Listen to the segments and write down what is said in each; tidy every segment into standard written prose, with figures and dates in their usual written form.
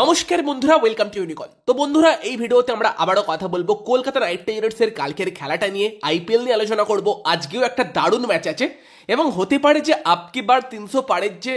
নমস্কার বন্ধুরা, welcome to ইউনিকন। তো বন্ধুরা, এই ভিডিওতে আমরা আবারও কথা বলবো কলকাতা নাইট রাইডার্সের কালকের খেলাটা নিয়ে, আইপিএল নিয়ে আলোচনা করব। আজকেও একটা দারুণ ম্যাচ আছে এবং হতে পারে যে আপকি বার 300 পারের যে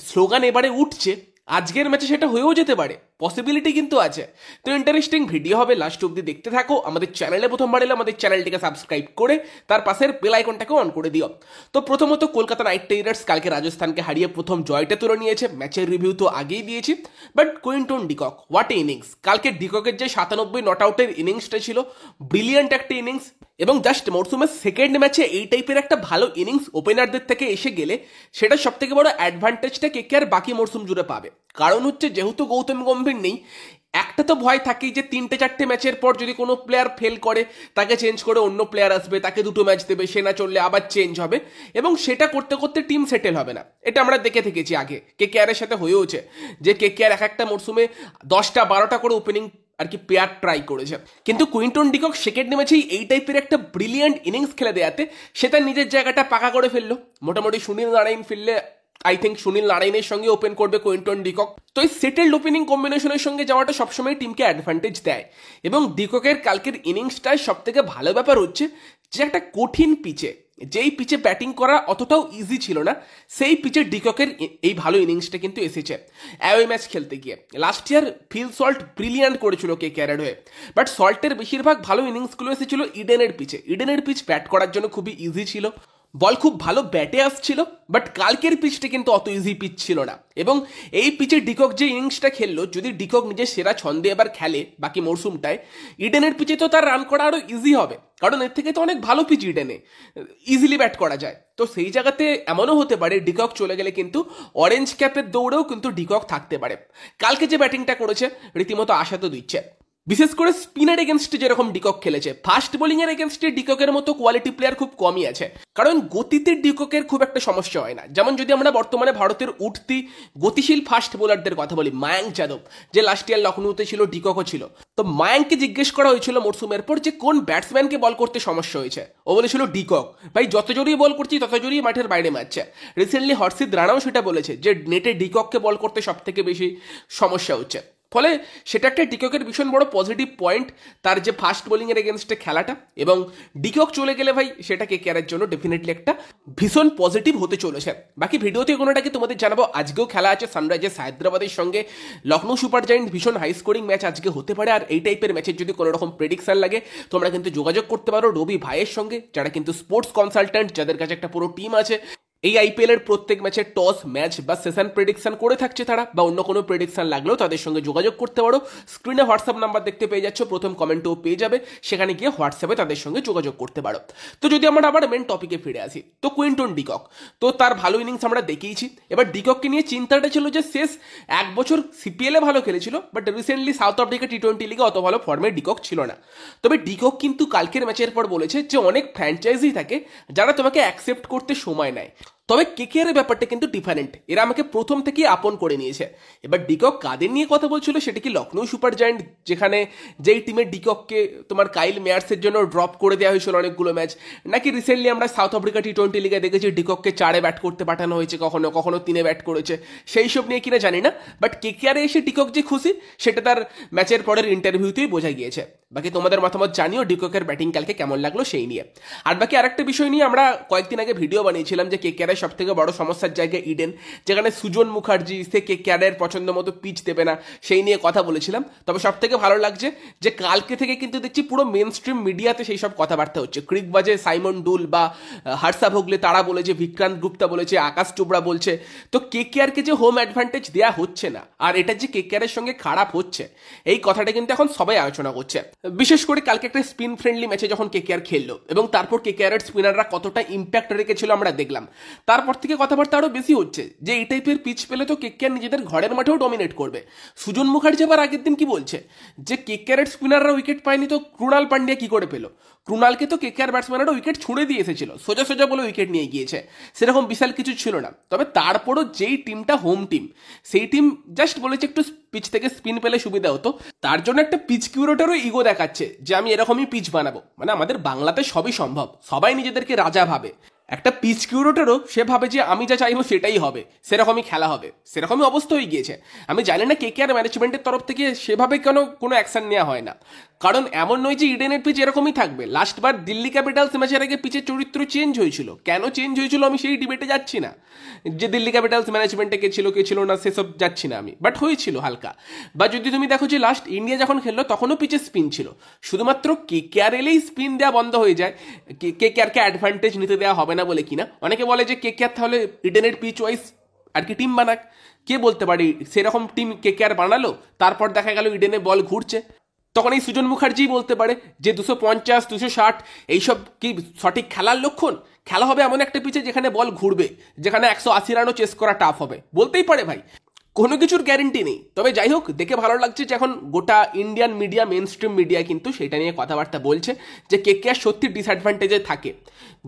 স্লোগান এবারে উঠছে, আজকের ম্যাচে সেটা হয়েও যেতে পারে, পসিবিলিটি কিন্তু আছে। তো ইন্টারেস্টিং ভিডিও হবে, লাস্ট অব্দি দেখতে থাকো। আমাদের চ্যানেলে প্রথমবার এলে আমাদের চ্যানেলটিকে সাবস্ক্রাইব করে তার পাশের বেল আইকনটাকে অন করে দিও। তো প্রথমত কলকাতা নাইট রাইডার্স কালকে রাজস্থানকে হারিয়ে প্রথম জয়টা তুলে নিয়েছে। ম্যাচের রিভিউ তো আগেই দিয়েছি, but Quinton de Kock, what innings! কালকে ডিককের যে 97 নট আউটের ইনিংসটা ছিল, ব্রিলিয়ান্ট একটা ইনিংস। এবং জাস্ট মরসুমের সেকেন্ড ম্যাচে এই টাইপের একটা ভালো ইনিংস ওপেনারদের থেকে এসে গেলে সেটা সব থেকে বড় অ্যাডভান্টেজটা কেকেআর বাকি মরসুম জুড়ে পাবে। কারণ হচ্ছে, যেহেতু গৌতম গম্ভীর নেই, একটা তো ভয় থাকেই যে 3-4টে ম্যাচের পর যদি কোনো প্লেয়ার ফেল করে তাকে চেঞ্জ করে অন্য প্লেয়ার আসবে, তাকে দুটো ম্যাচ দেবে, সে না চললে আবার চেঞ্জ হবে এবং সেটা করতে করতে টিম সেটেল হবে না। এটা আমরা দেখে থেকেছি আগে, কেকেআরের সাথে হয়েওছে যে কেকেআর এক একটা মরসুমে 10টা-12টা করে ওপেনিং পেয়ার ট্রাই করেছে। কিন্তু কুইন্টন ডিকক সেকেন্ড ম্যাচেই এই টাইপের একটা ব্রিলিয়ান্ট ইনিংস খেলে দেয়াতে সে তার নিজের জায়গাটা পাকা করে ফেললো। মোটামুটি সুনীল নারায়ণ ফিরলে আই থিঙ্ক সুনীল নারায়ণের সঙ্গে ওপেন করবে কুইন্টন ডিকক। তো এই সেটেলড ওপেনিং কম্বিনেশনের সঙ্গে যাওয়াটা সবসময় টিমকে অ্যাডভান্টেজ দেয়। এবং ডিককের কালকের ইনিংসটায় সব থেকে ভালো ব্যাপার হচ্ছে যে একটা কঠিন পিচে, যেই পিচে ব্যাটিং করা অতটাও ইজি ছিল না, সেই পিচে ডিককের এই ভালো ইনিংসটা কিন্তু এসেছে। অ্যাওয়ে ম্যাচ খেলতে গিয়ে last year Phil Salt brilliant করেছিল কেকেআরের হয়ে, বাট সল্টের বেশিরভাগ ভালো ইনিংসগুলো এসেছিল ইডেনের পিচে। ইডেনের পিচ ব্যাট করার জন্য খুবই ইজি ছিল, বল খুব ভালো ব্যাটে আসছিল, বাট কালকের পিচটা কিন্তু অত ইজি পিচ ছিল না। এবং এই পিচে ডিকক যে ইনিংসটা খেললো, যদি ডিকক নিজের সেরা ছন্দে এবার খেলে বাকি মরসুমটায়, ইডেনের পিচে তো তার রান করা আরও ইজি হবে, কারণ এর থেকে তো অনেক ভালো পিচ ইডেনে, ইজিলি ব্যাট করা যায়। তো সেই জায়গাতে এমনও হতে পারে ডিকক চলে গেলে কিন্তু অরেঞ্জ ক্যাপের দৌড়েও কিন্তু ডিকক থাকতে পারে। কালকে যে ব্যাটিংটা করেছে রীতিমতো আশা তো দিচ্ছে, বিশেষ করে স্পিনার এগেনস্টে যেরকম ডিকক খেলেছে। ফাস্ট বোলিং এর এগেনস্টে ডিককের মতো কোয়ালিটি প্লেয়ার খুব কমই আছে, কারণ গতিতে ডিককের খুব একটা সমস্যা হয় না। যেমন যদি আমরা বর্তমানে ভারতের উঠতি গতিশীল ফাস্ট বোলারদের কথা বলি, মায়াঙ্ক যাদব যে লাস্ট ইয়ার লখনৌতে ছিল, ডিককও ছিল। তো মায়াঙ্ককে জিজ্ঞেস করা হয়েছিল মরসুমের পর যে কোন ব্যাটসম্যানকে বল করতে সমস্যা হয়েছে, ও বলেছিল ডিকক। ভাই, যত জোরেই বল করছি তত জোরেই মাঠের বাইরে মারছে। রিসেন্টলি হর্ষিত রানাও সেটা বলেছে যে নেটে ডিকককে বল করতে সব থেকে বেশি সমস্যা হচ্ছে। ফলে সেটা একটা ডিককের ভীষণ বড় পজিটিভ পয়েন্ট, তার যে ফাস্ট বোলিংয়ের এগেনস্টে খেলাটা। এবং ডিকক চলে গেলে ভাই সেটা কেকেআরের জন্য ডেফিনেটলি একটা ভীষণ পজিটিভ হতে চলেছে। বাকি ভিডিওতে কোনোটাকে তোমাদের জানাবো। আজকেও খেলা আছে সানরাইজার্স হায়দ্রাবাদের সঙ্গে লখনৌ সুপার জায়েন্ট, ভীষণ হাই স্কোরিং ম্যাচ আজকে হতে পারে। আর এই টাইপের ম্যাচের যদি কোনো রকম প্রেডিকশন লাগে, তোমরা কিন্তু যোগাযোগ করতে পারো রবি ভাইয়ের সঙ্গে, যারা কিন্তু স্পোর্টস কনসালট্যান্ট, যাদের কাছে একটা পুরো টিম আছে। এই আইপিএল এর প্রত্যেক ম্যাচে টস, ম্যাচ বা সেশন প্রেডিকশন করে থাকছে তারা, বা অন্য কোনো প্রেডিকশন লাগলেও তাদের সঙ্গে যোগাযোগ করতে পারো। স্ক্রিনে হোয়াটসঅ্যাপ নাম্বার দেখতে পেয়ে যাচ্ছ, প্রথম কমেন্টেও পেয়ে যাবে, সেখানে গিয়ে হোয়াটসঅ্যাপে তাদের সঙ্গে যোগাযোগ করতে পারো। তো যদি আমরা আবার মেন টপিকে ফিরে আসি, তো কুইন্টন ডিকক তো তার ভালো ইনিংস আমরা দেখেইছি। এবার ডিকককে নিয়ে চিন্তাটা ছিল যে শেষ এক বছর সিপিএল এ ভালো খেলেছিল, বাট রিসেন্টলি সাউথ আফ্রিকা টি-20 লিগে অত ভালো ফর্মে ডিকক ছিল না। তবে ডিকক কিন্তু কালকের ম্যাচের পর বলেছে যে অনেক ফ্র্যাঞ্চাইজি থাকে যারা তোমাকে অ্যাকসেপ্ট করতে সময় নেয়, তবে কেকেআরের ব্যাপারটা কিন্তু ডিফারেন্ট, এরা আমাকে প্রথম থেকেই আপন করে নিয়েছে। এবার ডিকক কাদের নিয়ে কথা বলছিল, সেটা কি লখনৌ সুপার জায়েন্ট, যেখানে যেই টিমের ডিকককে তোমার কাইল মেয়ার্সের জন্য ড্রপ করে দেওয়া হয়েছিল অনেকগুলো ম্যাচ, নাকি রিসেন্টলি আমরা সাউথ আফ্রিকা টি-20 লিগে দেখেছি ডিকককে 4-এ ব্যাট করতে পাঠানো হয়েছে, কখনো কখনো 3-এ ব্যাট করেছে, সেই সব নিয়ে কিনা জানি না। বাট কেকেআরে এসে ডিকক যে খুশি, সেটা তার ম্যাচের পরের ইন্টারভিউতেই বোঝা গিয়েছে। বাকি তোমাদের মতামত জানিও ডিককের ব্যাটিং কালকে কেমন লাগলো সেই নিয়ে। আর বাকি আরেকটা বিষয় নিয়ে আমরা কয়েকদিন আগে ভিডিও বানিয়েছিলাম যে কেকেআরের সব থেকে বড় সমস্যার জায়গা ইডেন, যেখানে সুজন মুখার্জি সে কেকেআরের পছন্দ মতো পিচ দেবে না, সেই নিয়ে কথা বলেছিলাম। তবে সব থেকে ভালো লাগছে যে কালকে থেকে কিন্তু দেখছি পুরো মেন স্ট্রিম মিডিয়াতে সেই সব কথাবার্তা হচ্ছে। ক্রিকবাজে সাইমন ডুল বা হর্ষা ভোগলে তারা বলেছে, বিক্রান্ত গুপ্তা বলেছে, আকাশ চোপড়া বলছে। তো কেকেআরকে যে হোম অ্যাডভান্টেজ দেওয়া হচ্ছে না, আর এটা যে কেকেআরের সঙ্গে খারাপ হচ্ছে, এই কথাটা কিন্তু এখন সবাই আলোচনা করছে। বিশেষ করে কালকে একটা স্পিন ফ্রেন্ডলি ম্যাচে যখন কেকেআর খেললো এবং তারপর কেকেআরের স্পিনাররা কতটা ইম্প্যাক্ট রেখেছিল আমরা দেখলাম, তারপর থেকে কথাবার্তা আরো বেশি হচ্ছে যে এই টাইপের পিচ পেলে তো কেকেআর নিজেদের ঘরের মাঠেও ডমিনেট করবে। সুজন মুখার্জি আবার আগের দিন কি বলছে যে কেকেআরের স্পিনাররা উইকেট পায়নি, তো ক্রুণাল পান্ডিয়া কি করে পেল? ক্রুণালকে তো কেকেআর ব্যাটসম্যানরা উইকেট ছুঁড়ে দিয়ে এসেছিল, সোজা সোজা বলে উইকেট নিয়ে গিয়েছে, সেরকম বিশাল কিছু ছিল না। তবে তারপরও যেই টিমটা হোম টিম, সেই টিম জাস্ট বলেছে একটু পিচ থেকে স্পিন পেলে সুবিধা হতো, তার জন্য একটা পিচ কিউরেটরও ইগো দেখাচ্ছে যে আমি এরকমই পিচ বানাবো। আমাদের বাংলাতে সবই সম্ভব, সবাই নিজেদেরকে রাজা ভাবে। একটা পিচ কিউরেটরও সে ভাবে যে আমি যা চাইবো সেটাই হবে, সেরকমই খেলা হবে, সেরকমই অবস্থা হয়ে গিয়েছে। আমি জানি না কেকেআর ম্যানেজমেন্টের তরফ থেকে সেভাবে কেন কোনো অ্যাকশন নেওয়া হয় না, কারণ এমন নয় যে ইডেনের পিচ এরকমই থাকবে। লাস্টবার দিল্লি ক্যাপিটালস ম্যাচের আগে পিচের চরিত্র চেঞ্জ হয়েছিল, কেন চেঞ্জ হয়েছিল আমি সেই ডিবেটে যাচ্ছি না, যে দিল্লি ক্যাপিটালস ম্যানেজমেন্টে কে ছিল না সেসব যাচ্ছি না আমি, বাট হয়েছিল হালকা। বা যদি তুমি দেখো যে লাস্ট ইন্ডিয়া যখন খেললো তখনও পিচে স্পিন ছিল, শুধুমাত্র কেকেআর এলেই স্পিন দেওয়া বন্ধ হয়ে যায়, কেকেআরকে অ্যাডভান্টেজ নিতে দেওয়া হবে না বলে কিনা। অনেকে বলে যে কেকেআর তাহলে ইডেনের পিচ ওয়াইজ আর কি টিম বানাক, কে বলতে পারি সেরকম টিম কেকেআর বানালো, তারপর দেখা গেল ইডেনে বল ঘুরছে, তখন এই সুজন মুখার্জি বলতে পারে যে 250 260 এইসব কি সঠিক খেলার লক্ষণ? খেলা হবে এমন একটা পিচে যেখানে বল ঘুরবে, যেখানে 180 রানও চেস করা টাফ হবে, বলতেই পারে ভাই, কোনো কিছুর গ্যারেন্টি নেই। তবে যাই হোক, দেখে ভালো লাগছে যে এখন গোটা Indian media, main stream media কিন্তু সেটা নিয়ে কথাবার্তা বলছে যে কেকেআর সত্যি ডিসঅ্যাডভান্টেজে থাকে,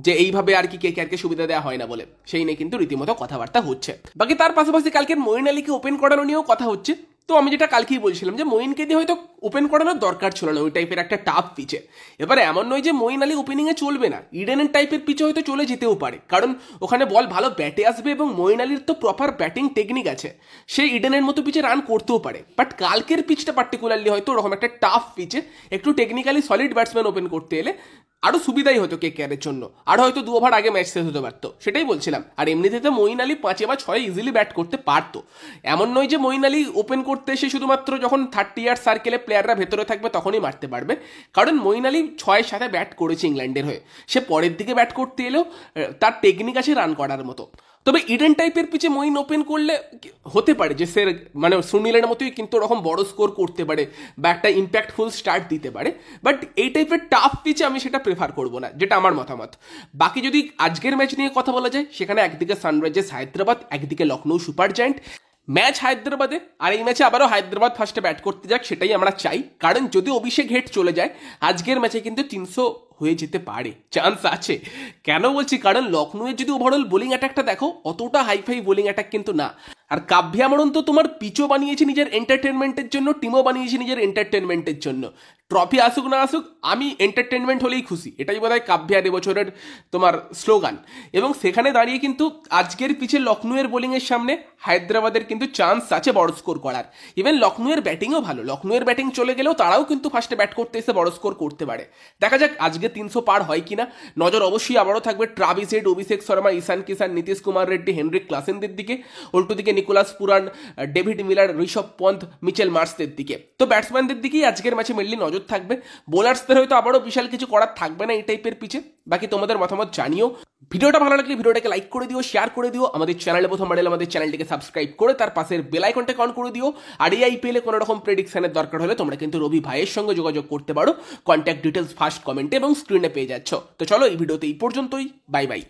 যে এইভাবে আর কি কেকেআরকে সুবিধা দেওয়া হয় না বলে, সেই নিয়ে কিন্তু রীতিমতো কথাবার্তা হচ্ছে। বাকি তার পাশাপাশি কালকের মঈন আলীকে ওপেন করানো নিয়েও কথা হচ্ছে। তো আমি যেটা কালকেই বলছিলাম যে মঈনকে দিয়ে হয়তো ওপেন করানোর দরকার ছিল না ওই টাইপের একটা টাফ পিচে। এবারে এমন নয় যে মঈন আলী ওপেনিংয়ে চলবে না, ইডেনের টাইপের পিচে হয়তো চলে যেতেও পারে, কারণ ওখানে বল ভালো ব্যাটে আসবে এবং মঈন আলীর তো প্রপার ব্যাটিং টেকনিক আছে, সেই ইডেনের মতো পিচে রান করতেও পারে। বাট কালকের পিচটা পার্টিকুলারলি হয়তো ওরকম একটা টাফ পিচে একটু টেকনিক্যালি সলিড ব্যাটসম্যান ওপেন করতে এলে আরো সুবিধাই হতো কেকেআরের জন্য, আর হয়তো 2 ওভার আগে ম্যাচ শেষ হতে পারতো, সেটাই বলছিলাম। আর এমনিতে তো মঈন আলী 5 বা 6 ইজিলি ব্যাট করতে পারতো, এমন নয় যে মঈন আলী ওপেন করতে এসে শুধুমাত্র যখন 30 ইয়ার্স সার্কেলে প্লেয়াররা ভেতরে থাকবে তখনই মারতে পারবে, কারণ মঈন আলী 6-এর সাথে ব্যাট করেছে ইংল্যান্ডের হয়ে, সে পরের দিকে ব্যাট করতে এলেও তার টেকনিক আছে রান করার মতো। তবে ইডেন টাইপের পিচে মঈন ওপেন করলে হতে পারে যে সে মানে সুনীলের মতোই কিন্তু ওরকম বড় স্কোর করতে পারে বা একটা ইম্প্যাক্টফুল স্টার্ট দিতে পারে, বাট এই টাইপের টাফ পিচে আমি সেটা প্রেফার করবো না, যেটা আমার মতামত। বাকি যদি আজকের ম্যাচ নিয়ে কথা বলা যায়, সেখানে একদিকে সানরাইজার্স হায়দ্রাবাদ, একদিকে লখনৌ সুপার জায়ান্ট, ম্যাচ হায়দ্রাবাদে, আর এই ম্যাচে আবারও হায়দ্রাবাদ ফার্স্টে ব্যাট করতে যাক, সেটাই আমরা চাই। কারণ যদি অভিষেক হেড চলে যায় আজকের ম্যাচে কিন্তু 300 হয়ে যেতে পারে, চান্স আছে। কেন বলছি, কারণ লখনৌয়ের যদি ওভারঅল বোলিং অ্যাটাকটা দেখো, অতটা হাইফাই বোলিং অ্যাটাক কিন্তু না। আর কাব্য আমরণ তো তোমার পিচও বানিয়েছে নিজের এন্টারটেনমেন্টের জন্য, টিমও বানিয়েছে নিজের এন্টারটেনমেন্টের জন্য। ট্রফি আসুক না আসুক, আমি এন্টারটেনমেন্ট হলেই খুশি, এটাই বোধ হয় কাব্যার এবছরের তোমার স্লোগান। এবং সেখানে দাঁড়িয়ে কিন্তু আজকের পিচে লখনৌয়ের বোলিংয়ের সামনে হায়দ্রাবাদের কিন্তু চান্স আছে বড় স্কোর করার। ইভেন লখনৌয়ের ব্যাটিংও ভালো, লখনৌয়ের ব্যাটিং চলে গেলেও তারাও কিন্তু ফার্স্টে ব্যাট করতে এসে বড় স্কোর করতে পারে। দেখা যাক আজকে 300 পার হয় কিনা। নজর অবশ্যই আবারও থাকবে Travis Head, Abhishek Sharma, Ishan Kishan, Nitish Kumar Reddy, Heinrich ক্লাসেনদের দিকে, উল্টো দিকে Nicholas Pooran, David Miller, Rishabh Pant, Mitchell মার্সদের দিকে। তো ব্যাটসম্যানদের দিকেই আজকের ম্যাচে মেনলি নজর থাকবে, বোলার্সদের হয়তো আবারও বিশাল কিছু করার থাকবে না এই টাইপের পিচে। বাকি তোমাদের মতামত জানিও। ভিডিওটা ভালো লাগলে ভিডিওটাকে লাইক করে দিও, শেয়ার করে দিও, আমাদের চ্যানেলে প্রথমবার এলে আমাদের চ্যানেলটিকে সাবস্ক্রাইব করে তার পাশের বেল আইকনটাকে অন করে দিও। আর এই আইপিএলে কোনো রকম প্রেডিকশনের দরকার হলে তোমরা কিন্তু রবি ভাইয়ের সঙ্গে যোগাযোগ করতে পারো, কন্ট্যাক্ট ডিটেলস ফার্স্ট কমেন্টে এবং স্ক্রিনে পেয়ে যাচ্ছ। তো চলো এই ভিডিওতে এই পর্যন্তই, বাই বাই।